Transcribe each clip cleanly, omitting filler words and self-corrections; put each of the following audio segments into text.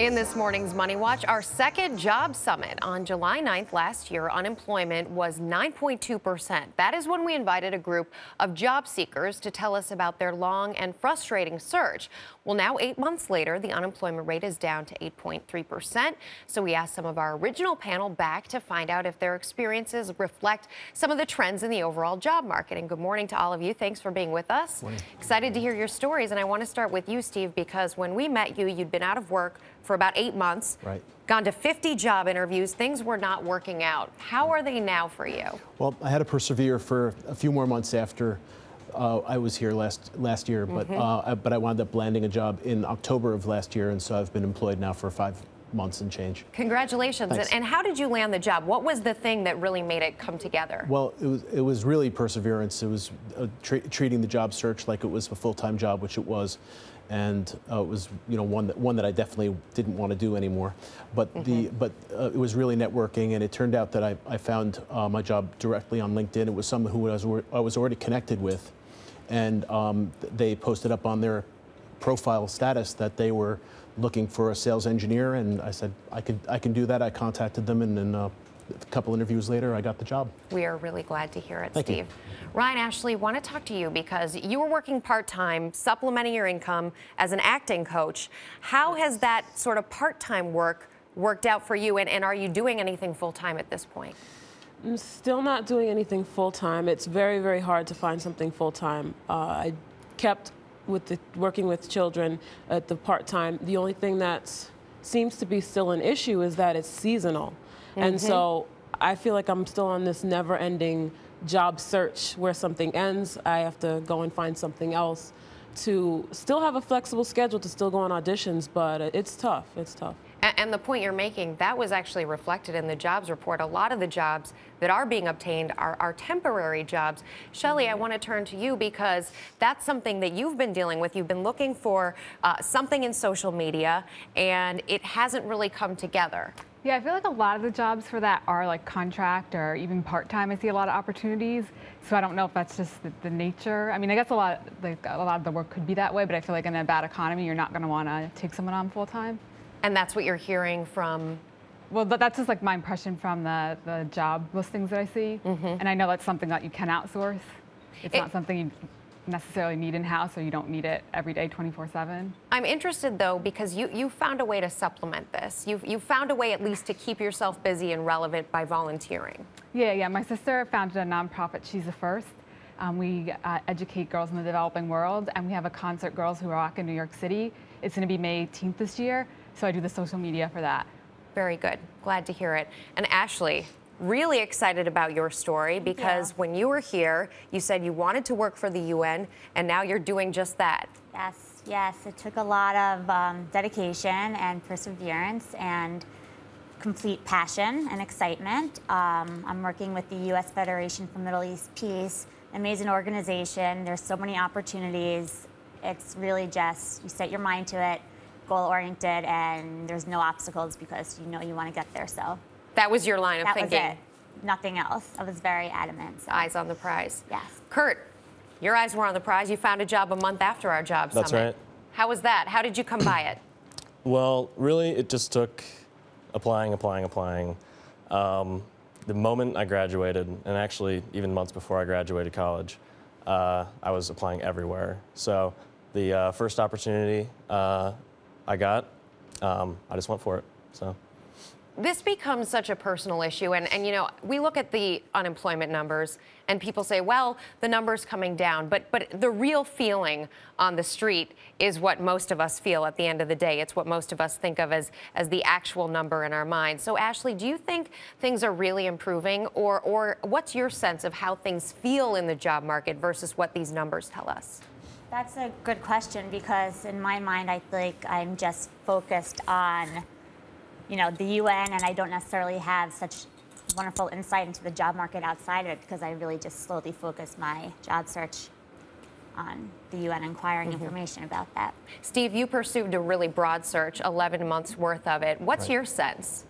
In this morning's Money Watch, our second job summit on July 9th last year, unemployment was 9.2%. That is when we invited a group of job seekers to tell us about their long and frustrating search. Well, now 8 months later, the unemployment rate is down to 8.3%. So we asked some of our original panel back to find out if their experiences reflect some of the trends in the overall job market. And good morning to all of you. Thanks for being with us. Morning. Excited to hear your stories. And I want to start with you, Steve, because when we met you, you'd been out of work for about 8 months, right? Gone to 50 job interviews. Things were not working out. How are they now for you? Well, I had to persevere for a few more months after I was here last year, but I wound up landing a job in October of last year, and so I've been employed now for 5 months and change. Congratulations. Thanks. And how did you land the job? What was the thing that really made it come together? Well, it was really perseverance. It was treating the job search like it was a full-time job, which it was. And it was, one that I definitely didn't want to do anymore. But it was really networking, and it turned out that I found my job directly on LinkedIn. It was someone who I was already connected with, and they posted up on their profile status that they were looking for a sales engineer, and I said I can do that. I contacted them, and then a couple interviews later, I got the job. We are really glad to hear it, Thank Steve. you. Ryan, Ashley, want to talk to you because you were working part-time, supplementing your income as an acting coach. How has that sort of part-time work worked out for you, and are you doing anything full-time at this point? I'm still not doing anything full-time. It's very, very hard to find something full-time. I kept working with children at the part-time. The only thing that seems to be still an issue is that it's seasonal. And so I feel like I'm still on this never-ending job search where something ends, I have to go and find something else to still have a flexible schedule to still go on auditions, but it's tough. It's tough. And the point you're making, that was actually reflected in the jobs report. A lot of the jobs that are being obtained are temporary jobs. Shelley, I want to turn to you because that's something that you've been dealing with. You've been looking for something in social media, and it hasn't really come together. Yeah, I feel like a lot of the jobs for that are like contract or even part-time. I see a lot of opportunities, so I don't know if that's just the nature. I mean, I guess a lot of the work could be that way, but I feel like in a bad economy, you're not going to want to take someone on full-time. And that's what you're hearing from? Well, that's just like my impression from the job listings that I see. And I know that's something that you can outsource. It's not something you necessarily need in-house, or you don't need it every day 24/7. I'm interested though because you found a way to supplement this. You found a way at least to keep yourself busy and relevant by volunteering. Yeah. My sister founded a nonprofit, She's the First. We educate girls in the developing world, and we have a concert, Girls Who Rock, in New York City. It's going to be May 18th this year, so I do the social media for that. Very good. Glad to hear it. And Ashley, really excited about your story because when you were here, you said you wanted to work for the UN, and now you're doing just that. Yes. It took a lot of dedication and perseverance and complete passion and excitement. I'm working with the U.S. Federation for Middle East Peace, amazing organization. There's so many opportunities. It's really just, you set your mind to it, goal-oriented, and there's no obstacles because you know you want to get there, so. That was your line of thinking? That was it. Nothing else. I was very adamant. So. Eyes on the prize. Yes. Kurt, your eyes were on the prize. You found a job a month after our job summit. That's right. How was that? How did you come by it? Well, really, it just took applying. The moment I graduated, and actually even months before I graduated college, I was applying everywhere. So the first opportunity I got, I just went for it. So. This becomes such a personal issue, and you know, we look at the unemployment numbers and people say, well, the number's coming down, but the real feeling on the street is what most of us feel at the end of the day. It's what most of us think of as the actual number in our minds. So Ashley, do you think things are really improving, or what's your sense of how things feel in the job market versus what these numbers tell us? That's a good question because in my mind, I think I'm just focused on the UN, and I don't necessarily have such wonderful insight into the job market outside of it because I really just slowly focus my job search on the UN, inquiring information about that. Steve, you pursued a really broad search, 11 months worth of it. What's your sense?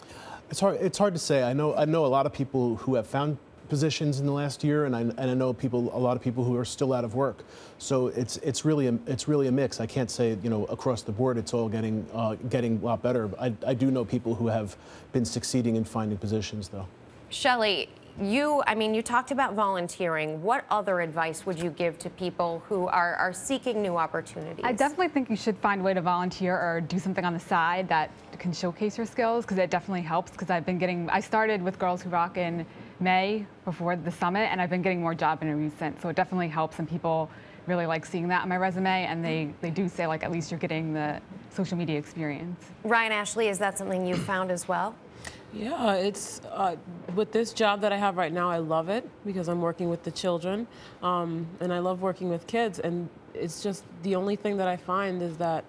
It's hard to say. I know a lot of people who have found positions in the last year, and I know a lot of people who are still out of work. So it's really a mix. I can't say, you know, across the board it's all getting a lot better. I do know people who have been succeeding in finding positions, though. Shelley, I mean, you talked about volunteering. What other advice would you give to people who are seeking new opportunities? I definitely think you should find a way to volunteer or do something on the side that can showcase your skills, because it definitely helps. Because I started with Girls Who Rock in May before the summit, and I've been getting more job interviews since. So it definitely helps, and people really like seeing that on my resume, and they do say, like, at least you're getting the social media experience. Ryan, Ashley, is that something you found as well? Yeah, it's with this job that I have right now, I love it because I'm working with the children, and I love working with kids. And it's just the only thing that I find is that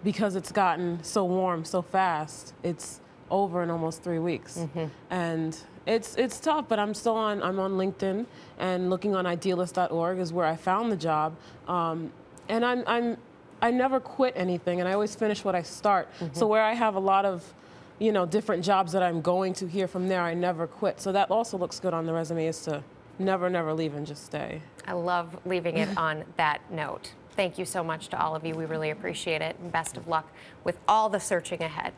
because it's gotten so warm so fast, it's over in almost 3 weeks, and it's tough. But I'm on LinkedIn, and looking on idealist.org is where I found the job, and I never quit anything, and I always finish what I start. So where I have a lot of different jobs that I'm going to here from there, I never quit. So that also looks good on the resume, is to never leave and just stay. I love leaving it on that note. Thank you so much to all of you. We really appreciate it, and best of luck with all the searching ahead.